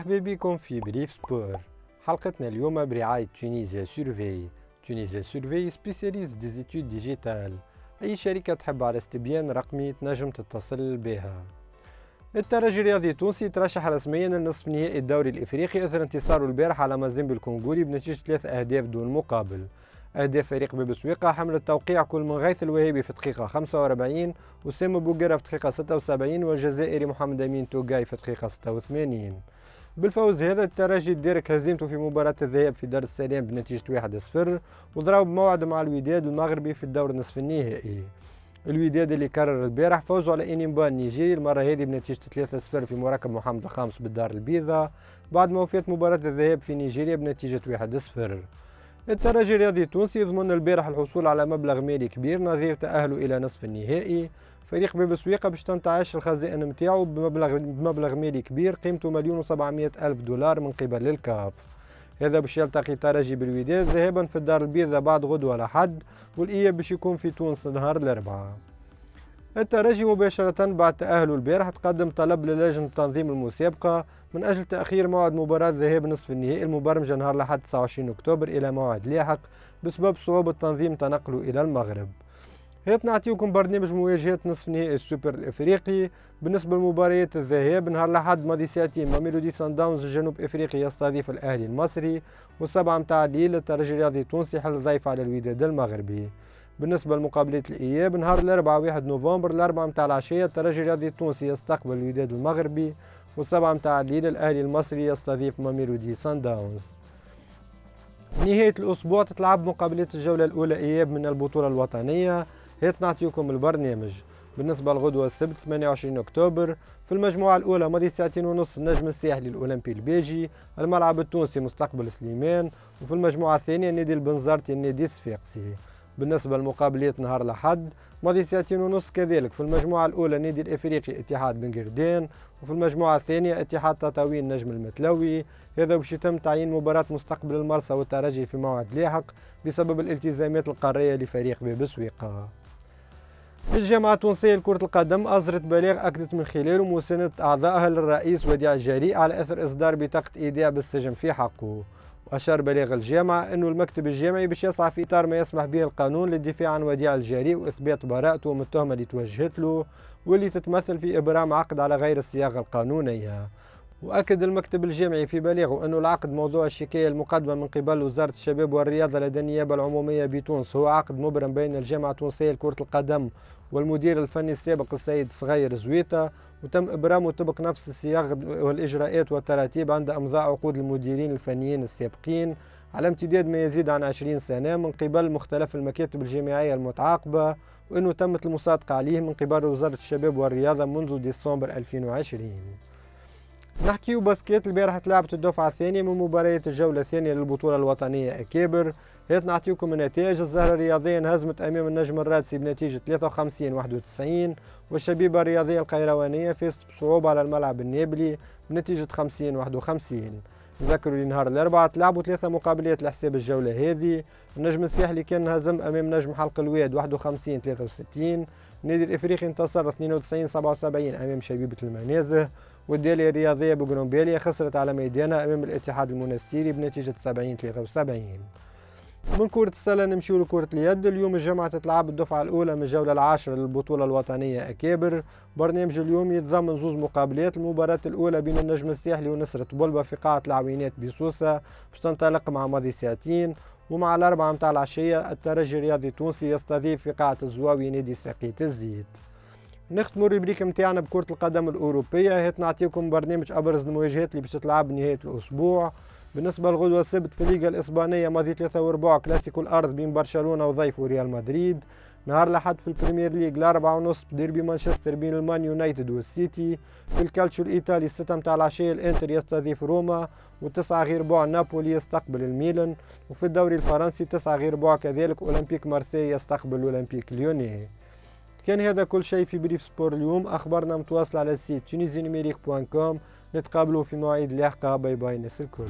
مرحبا بكم في بريف سبور. حلقتنا اليوم برعاية تونيزيا سيرفي. تونيزيا سيرفي سبيسياليز ديزيتود ديجيتال. أي شركة تحب على استبيان رقمي تنجم تتصل بها. الترجي الرياضي التونسي ترشح رسميا لنصف نهائي الدوري الإفريقي أثر انتصاره البارح على مازيمبي الكونغوري بنتيجة 3 أهداف دون مقابل. أهداف فريق باب سويقة حمل التوقيع كل من غيث الوهيبي في الدقيقة 45 وسام بوغيرة في الدقيقة 76 والجزائري محمد أمين توغاي في الدقيقة 86. بالفوز هذا الترجي دارك هزيمته في مباراة الذهاب في دار السلام بنتيجة 1-0 وضرب موعد مع الوداد المغربي في الدور نصف النهائي. الوداد اللي كرر البارح فوزه على انيمبا النيجيري المرة هذه بنتيجة 3-0 في مركب محمد الخامس بالدار البيضاء بعد ما وفيت مباراة الذهاب في نيجيريا بنتيجة 1-0. الترجي الرياضي التونسي ضمن البارح الحصول على مبلغ مالي كبير نظير تأهله إلى نصف النهائي. فريق باب سويقة باش تنتعش الخزائن نتاعو بمبلغ مالي كبير قيمته $1,700,000 من قبل الكاف. هذا باش يلتقي الترجي بالوداد ذهابا في الدار البيضاء بعد غدوة لحد والإياب باش يكون في تونس نهار الأربعاء. الترجي مباشرة بعد تأهله البارح تقدم طلب للجنة تنظيم المسابقة من أجل تأخير موعد مباراة ذهاب نصف النهائي المبرمجة نهار الأحد 29 أكتوبر إلى موعد لاحق بسبب صعوبة تنظيم تنقله إلى المغرب. هيت نعطيكم برنامج مواجهة نصف نهائي السوبر الإفريقي. بالنسبة لمباريات الذهاب نهار الأحد ماضي ساعتين ميلودي سان داونز جنوب إفريقيا يستضيف الأهلي المصري والسبعة متاع الليل الترجي الرياضي التونسي حل ضيف على الوداد المغربي. بالنسبة لمقابلات الإياب نهار الأربعاء 1 نوفمبر الأربعة متاع العشية الترجي الرياضي التونسي يستقبل الوداد المغربي والسبعة متاع الليل الأهلي المصري يستضيف ميلودي سان داونز. نهاية الأسبوع تتلعب مقابلات الجولة الأولى إياب من البطولة الوطنية. هيت نعطيكم البرنامج. بالنسبة لغدوة السبت 28 أكتوبر في المجموعة الأولى ماضي ساعتين ونص النجم الساحلي الأولمبي البيجي الملعب التونسي مستقبل سليمان وفي المجموعة الثانية نادي البنزرتي النادي الصفاقسي. بالنسبة لمقابلات نهار الأحد ماضي ساعتين ونص كذلك في المجموعة الأولى نادي الإفريقي اتحاد بن قردان وفي المجموعة الثانية اتحاد تطاوين نجم المتلوي. هذا باش يتم تعيين مباراة مستقبل المرسى والترجي في موعد لاحق بسبب الالتزامات القارية لفريق باب سويقة. الجامعة التونسية لكرة القدم أصدرت بلاغ أكدت من خلاله مساندة أعضائها للرئيس وديع الجريء على أثر إصدار بطاقة إيداع بالسجن في حقه. وأشار بلاغ الجامعة أنه المكتب الجامعي باش يسعى في إطار ما يسمح به القانون للدفاع عن وديع الجريء وإثبات براءته من التهمة اللي توجهت له واللي تتمثل في إبرام عقد على غير الصياغة القانونية. وأكد المكتب الجامعي في بلاغه أن العقد موضوع الشكاية المقدمة من قبل وزارة الشباب والرياضة لدى النيابة العمومية بتونس هو عقد مبرم بين الجامعة التونسية لكرة القدم والمدير الفني السابق السيد صغير زويتة وتم إبرامه طبق نفس الصياغة والإجراءات والتراتيب عند إمضاء عقود المديرين الفنيين السابقين على امتداد ما يزيد عن 20 سنة من قبل مختلف المكاتب الجامعية المتعاقبة وأنه تمت المصادقة عليه من قبل وزارة الشباب والرياضة منذ ديسمبر 2020. نحكيو باسكيت. البارحة تلعبت الدفعة الثانية من مباريات الجولة الثانية للبطولة الوطنية أكابر. هيت نعطيكم النتائج. الزهرة الرياضية انهزمت أمام النجم الرادسي بنتيجة 53-91 والشبيبة الرياضية القيروانية فازت بصعوبة على الملعب النابلي بنتيجة 50-51. نذكروا لنهار الأربعاء تلعبوا 3 مقابلات لحساب الجولة هذه. النجم الساحلي كان انهزم أمام نجم حلق الواد 51-63. النادي الإفريقي انتصر 92-77 أمام شبيبة المنازه. والدالية الرياضية بقرنباليا خسرت على ميدانها أمام الاتحاد المنستيري بنتيجة 70-73. من كرة السلة نمشيو لكرة اليد. اليوم الجمعة تتلعب الدفعة الأولى من الجولة العاشرة للبطولة الوطنية أكابر. برنامج اليوم يتضمن زوز مقابلات. المباراة الأولى بين النجم الساحلي ونصرة بلبة في قاعة العوينات بسوسة باش تنطلق مع ماضي ساعتين. ومع الأربعة متاع العشية الترجي الرياضي التونسي يستضيف في قاعة الزواوي نادي ساقية الزيت. نختموا الريبريك متاعنا بكرة القدم الأوروبية. هيت نعطيكم برنامج أبرز المواجهات اللي باش تتلعب نهاية الأسبوع. بالنسبة لغدوة السبت في الليغا الإسبانية ماضي 3 وربع كلاسيكو الأرض بين برشلونة وضيفه ريال مدريد. نهار الأحد في البريمير ليج الأربعة ونص ديربي مانشستر بين المان يونايتد والسيتي. في الكالتشو الإيطالي 6 متاع العشية الإنتر يستضيف روما و9 غير ربع نابولي يستقبل الميلان. وفي الدوري الفرنسي 9 غير ربع كذلك أولمبيك مارسي يستقبل أولمبيك ليوني. كان هذا كل شيء في بريف سبور اليوم. أخبارنا متواصلة على السيت tunisianumerique.com. نتقابلوا في مواعيد لاحقة. باي باي الناس الكل.